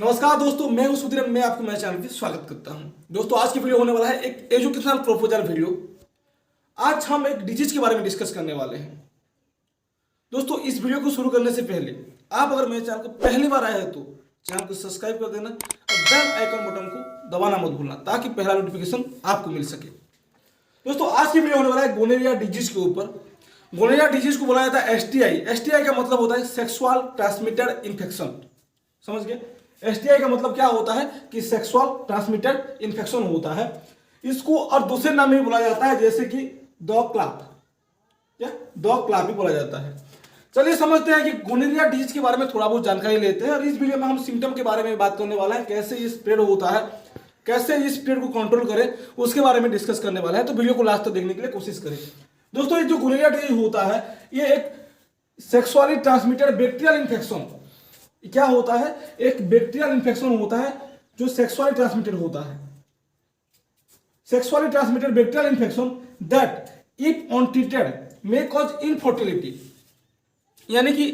नमस्कार दोस्तों, मैं हूं सुधीर। मैं आपको मेरे चैनल पे स्वागत करता हूं। दोस्तों, आज की वीडियो होने वाला है एक एजुकेशनल प्रोपोजल वीडियो। आज हम एक डिजीज के बारे में डिस्कस करने वाले हैं। दोस्तों, इस वीडियो को शुरू करने से पहले आप अगर मेरे चैनल को पहली बार आए हैं तो चैनल को सब्सक्राइब कर देना और बेल आइकन बटन को दबाना मत भूलना ताकि पहला नोटिफिकेशन आपको मिल सके। दोस्तों, आज की वीडियो होने वाला है गोनेरिया डिजीज के ऊपर। गोनेरिया डिजीज को बोला जाता है एसटीआई। एसटीआई का मतलब होता है सेक्सुअल ट्रांसमिटेड इन्फेक्शन। समझ गए? एसटीआई का मतलब क्या होता है कि सेक्सुअल ट्रांसमिटेड इन्फेक्शन होता है। इसको और दूसरे नाम में बोला जाता है जैसे कि डॉग क्लॉट, क्या डॉग क्लॉट भी बोला जाता है। चलिए समझते हैं कि गोनेरिया डिजीज के बारे में थोड़ा बहुत जानकारी लेते हैं और इस वीडियो में हम सिम्टम के बारे में बात करने वाला है, कैसे ये स्प्रेड होता है, कैसे इस स्प्रेड को कंट्रोल करें, उसके बारे में डिस्कस करने वाला है। तो वीडियो को लास्ट तक देखने के लिए कोशिश करें। दोस्तों, ये जो गोनेरिया डिजीज होता है ये एक सेक्सुअली ट्रांसमिटेड बैक्टीरियल इन्फेक्शन क्या होता है, एक बैक्टीरियल इन्फेक्शन होता है जो सेक्सुअली ट्रांसमिटेड होता है। Sexually transmitted bacterial infection that if untreated may cause infertility. यानी कि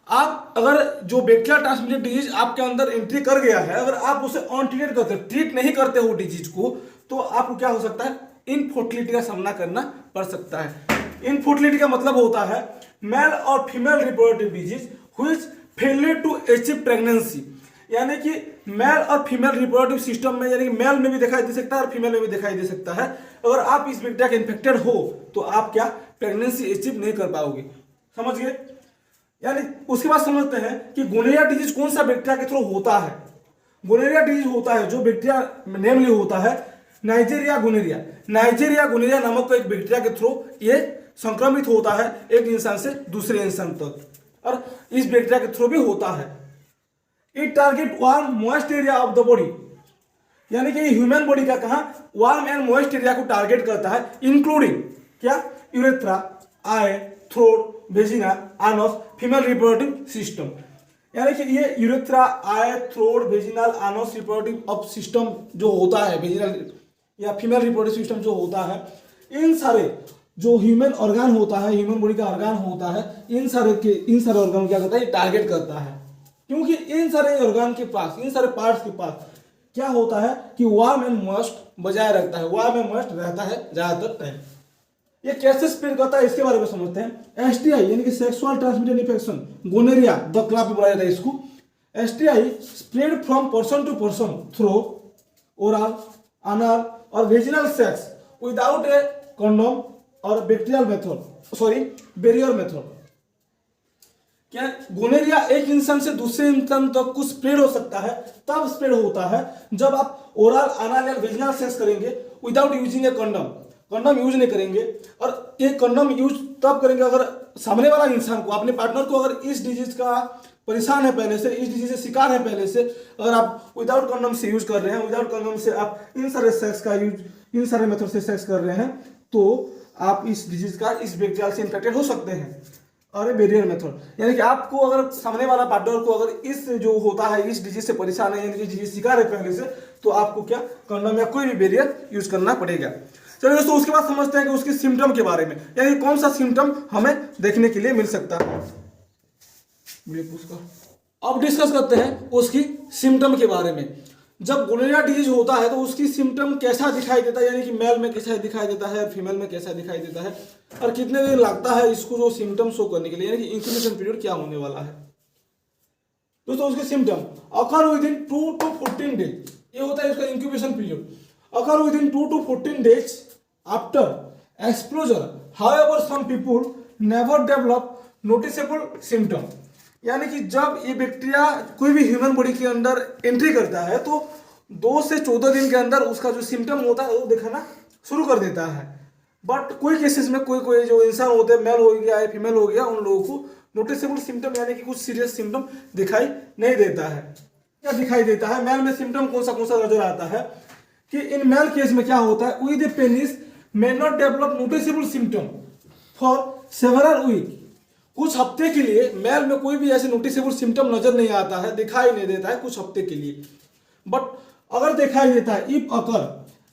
आप अगर जो बैक्टीरियल ट्रांसमिटेड डिजीज आपके अंदर एंट्री कर गया है, अगर आप उसे अनट्रीटेड करते हो, ट्रीट नहीं करते हो डिजीज को, तो आपको क्या हो सकता है, इनफर्टिलिटी का सामना करना पड़ सकता है। इनफर्टिलिटी का मतलब होता है मेल और female reproductive disease which failure to achieve pregnancy. यानी कि मेल और फीमेल रिप्रोडक्टिव सिस्टम में, यानी कि मेल में भी दिखाई दे सकता है और फीमेल में भी दिखाई दे सकता है। अगर आप इस बैक्टीरिया के इन्फेक्टेड हो तो आप क्या प्रेगनेंसी अचीव नहीं कर पाओगे। समझ गए? यानी उसके बाद समझते हैं कि गोनेरिया डिजीज कौन सा बैक्टीरिया के थ्रू होता है। गोनेरिया डिजीज होता है जो बैक्टीरिया नेमली होता है नाइजीरिया गोनेरिया। नाइजीरिया गोनेरिया नामक एक बैक्टीरिया के थ्रू ये संक्रमित होता है एक इंसान से दूसरे इंसान तक, और इस बैक्टीरिया के थ्रू भी होता है। It target warm moist area of the body. यानी कि ह्यूमन बॉडी का कहा वार्म एंड मॉइस्ट एरिया को टारगेट करता है, इंक्लूडिंग क्या urethra, eye, throat, vagina, anus, female reproductive system. यानी कि ये urethra, eye, throat, vaginal, anus reproductive of system जो होता है, वेजिनल या फीमेल रिप्रोडक्टिव सिस्टम जो होता है, इन सारे जो ह्यूमन ऑर्गन होता है, ह्यूमन बॉडी का ऑर्गन होता है, इन सारे ऑर्गन क्या करता है, टारगेट करता है। क्योंकि इन सारे ऑर्गन के पास, इन सारे पार्ट्स के पास क्या होता है कि वार्म एंड मॉइस्ट बजाय रखता है, वार्म एंड मॉइस्ट रहता है ज्यादातर टाइम। ये कैसे स्प्रेड करता है इसके बारे में समझते हैं। एसटीआई यानी कि sexual transmitted infection, gonorrhoea the clot भी बोला जाता है इसको। STI spread from person to person through oral, anal और vaginal sex without a condom और बैक्टीरियल मेथड, बैरियर मेथड। क्या गोनेरिया एक इंसान से दूसरे इंसान तक कुछ स्प्रेड हो सकता है, तब स्प्रेड होता है जब आप ओरल, अनल या वेजिनल सेक्स करेंगे विदाउट यूजिंग ए कंडोम। कंडोम यूज नहीं करेंगे, और ये कंडोम यूज तब करेंगे अगर सामने वाला इंसान को, अपने पार्टनर को अगर इस डिजीज का परेशान है पहले से, इस डिजीज से शिकार है पहले से, अगर आप विदाउट कंडोम से यूज कर रहे हैं, विदाउट कंडोम से आप इन सारे सेक्स का यूज, इन सारे मेथड से सेक्स कर रहे हैं, तो आप इस डिजीज का, इस बैक्टीरिया से इन्फेक्टेड हो सकते हैं। और बैरियर मेथड यानी कि आपको अगर सामने वाला पार्टनर को अगर इस जो होता है इस डिजीज से परेशान है, यानी कि डिजीज शिकार है पहले से, तो आपको क्या कंडोम या कोई भी बैरियर यूज करना पड़ेगा। चलिए दोस्तों, उसके बाद समझते हैं कि उसके सिम्टम के बारे में, यानी कौन सा सिम्टम हमें देखने के लिए मिल सकता है। अब डिस्कस करते हैं उसकी सिम्टम के बारे में। जब गोनेरिया डिजीज होता है तो उसकी सिम्टम कैसा दिखाई देता है, यानी कि मेल में कैसा दिखाई देता है, फीमेल में कैसा दिखाई देता है, और कितने दिन लगता है इसको जो सिम्टम शो करने के लिए, यानी कि इंक्यूबेशन पीरियड क्या होने वाला है। दोस्तों, उसके symptom occur within 2 to 14 days, ये होता है उसका incubation period. Occur within 2 to 14 days after exposure, however some people never develop noticeable symptom. यानी कि जब ये बैक्टीरिया कोई भी ह्यूमन बॉडी के अंदर एंट्री करता है तो 2 से 14 दिन के अंदर उसका जो सिम्टम होता है वो दिखाना शुरू कर देता है। बट कोई केसेस में कोई जो इंसान होते हैं, मेल हो गया या फीमेल हो गया, उन लोगों को नोटिसेबल सिम्टम यानी कि कुछ सीरियस सिम्टम दिखाई नहीं देता है। क्या दिखाई देता है मेल में सिम्टम कौन सा नजर आता है कि इन मेल केस में क्या होता है, with penis may not develop noticeable symptom for several week. कुछ हफ्ते के लिए मेल में कोई भी ऐसे नोटिसेबल सिम्टम नजर नहीं आता है, दिखाई नहीं देता है कुछ हफ्ते के लिए। बट अगर दिखाई देता है, if occur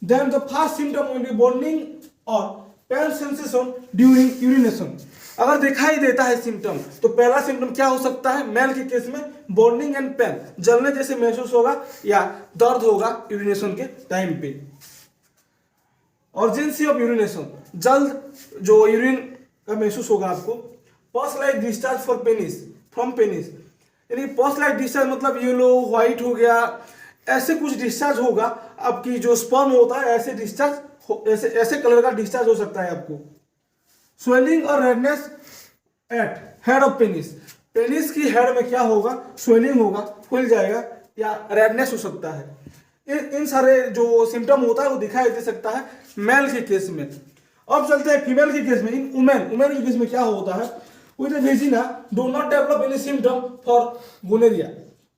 then the first symptom will be burning और पेन सेंसेशन ड्यूरिंग यूरिनेशन। अगर दिखाई देता है सिम्टम तो पहला सिम्टम क्या हो सकता है, मेल के केस में बर्निंग एंड पेन, जलने जैसे महसूस होगा या दर्द होगा यूरिनेशन के टाइम पे। अर्जेंसी ऑफ यूरिनेशन, जल्द जो यूरिन का महसूस होगा आपको। पस like discharge for penis from penis, यानी पस लाइक डिस्चार्ज मतलब येलो व्हाइट हो गया, ऐसे कुछ डिस्चार्ज होगा आपकी जो स्पर्म होता है, ऐसे डिस्चार्ज ऐसे ऐसे कलर का डिस्चार्ज हो सकता है आपको। स्वेलिंग और redness eight head of penis, penis की हेड में क्या होगा, स्वेलिंग होगा, फूल जाएगा या रेडनेस हो सकता है। इन सारे जो सिम्टम होता है वो दिखाई दे सकता है मेल के केस में। अब चलते हैं फीमेल के केस में। इन वुमेन के केस में क्या होता है, with vagina do not develop any symptom for gonorrhoea,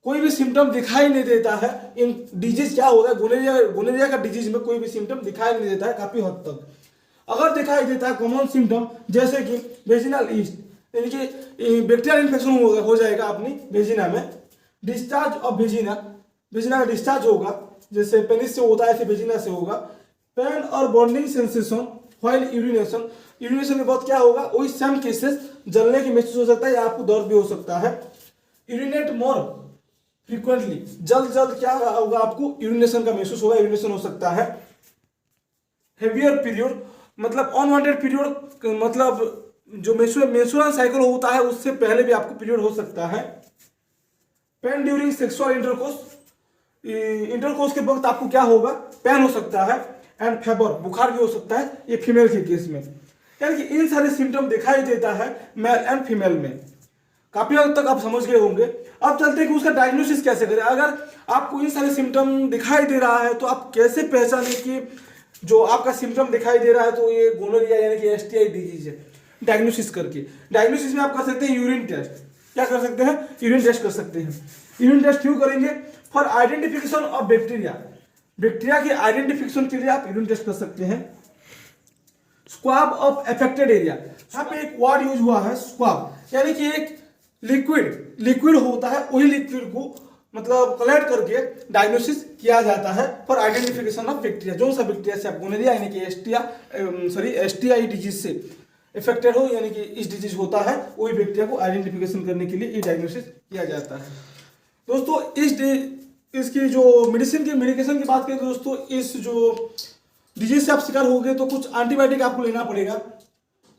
कोई भी सिम्टम दिखाई नहीं देता है। इन डिजीज क्या होता है, गोनेरिया का डिजीज में कोई भी सिम्टम दिखाई नहीं देता है काफी हद तक। अगर दिखाई देता है कॉमन सिम्टम जैसे कि वेजिनल ईस्ट, यानी कि बैक्टीरियल इन्फेक्शन हो जाएगा अपनी वेजिना में। डिस्चार्ज ऑफ वेजिना का डिस्चार्ज होगा, जैसे पेनिस से होता है ऐसे वेजिना से होगा। पेन और burning sensation while urination, urination के बाद क्या होगा, वही सेम केसेस, जलने की महसूस हो सकता है या आपको दर्द भी हो सकता है। यूरिनेट मोर फ्रीक्वेंटली, जल्द क्या होगा, आपको यूरिनेशन का महसूस होगा, यूरिनेशन हो सकता है। हेवियर पीरियड मतलब अनवांटेड पीरियड, मतलब जो मेंस्ट्रुअल साइकिल होता है उससे पहले भी आपको पीरियड हो सकता है। पेन ड्यूरिंग सेक्सुअल इंटरकोर्स के वक्त आपको क्या होगा, पेन हो सकता है। एंड फेवर, बुखार भी हो सकता है, ये फीमेल के केस में। यानी कि इन सारे सिम्टम दिखाई देता है मेल एंड फीमेल में। काफी हद तक आप समझ गए होंगे। अब चलते हैं कि उसका डायग्नोसिस कैसे करें। अगर आपको इन सारे सिम्टम दिखाई दे रहा है तो आप कैसे पहचानें कि जो आपका सिम्टम दिखाई दे रहा है तो ये गोनोरिया यानी कि एसटीआई डिजीज है। डायग्नोसिस करके, डायग्नोसिस में आप कर सकते हैं यूरिन टेस्ट। क्या कर सकते हैं, यूरिन टेस्ट कर सकते हैं। यूरिन टेस्ट क्यों करेंगे, for identification of bacteria, bacteria के आइडेंटिफिकेशन के लिए आप यूरिन टेस्ट कर सकते हैं। स्क्वाब ऑफ अफेक्टेड एरिया, यहाँ पे एक वर्ड यूज हुआ है स्क्वाब, यानी कि एक लिक्विड होता है, वही लिक्विड को मतलब कलेक्ट करके डायग्नोसिस किया जाता है फॉर आइडेंटिफिकेशन ऑफ बैक्टीरिया। जो सा बैक्टीरिया से आप गोनोरिया यानी कि एसटीआई डिजीज से इफेक्टेड हो, यानी कि इस डिजीज होता है, वही बैक्टीरिया को आइडेंटिफिकेशन करने के लिए ये डायग्नोसिस किया जाता है। दोस्तों इसकी जो मेडिकेशन की बात करें दोस्तों, इस जो डिजीज से आप शिकार हो गए तो कुछ एंटीबायोटिक आपको लेना पड़ेगा।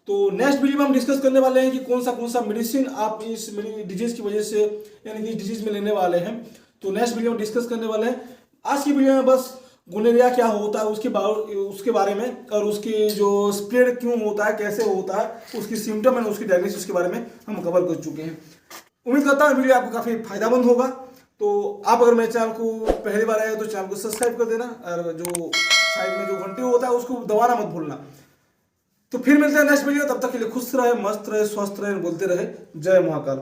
तो नेक्स्ट वीडियो में हम डिस्कस करने वाले हैं कि कौन सा मेडिसिन आप इस डिजीज की वजह से यानी कि इस डिजीज में लेने वाले हैं। तो नेक्स्ट वीडियो में डिस्कस करने वाले हैं। आज की वीडियो में बस गोनोरिया क्या होता है उसके बारे में, और उसकी जो स्प्रेड क्यों होता है, कैसे होता है, उसकी सिम्टम एंड उसकी डायग्नोसिस के बारे में हम कवर कर चुके हैं। उम्मीद करता हूँ वीडियो आपको काफ़ी फायदेमंद होगा। तो आप अगर मेरे चैनल को पहली बार आए तो चैनल को सब्सक्राइब कर देना, और जो साइड में जो घंटी होता है उसको दबाना मत भूलना। तो फिर मिलते हैं नेक्स्ट वीडियो, तब तक के लिए खुश रहे, मस्त रहे, स्वस्थ रहे, बोलते रहे। जय महाकाल।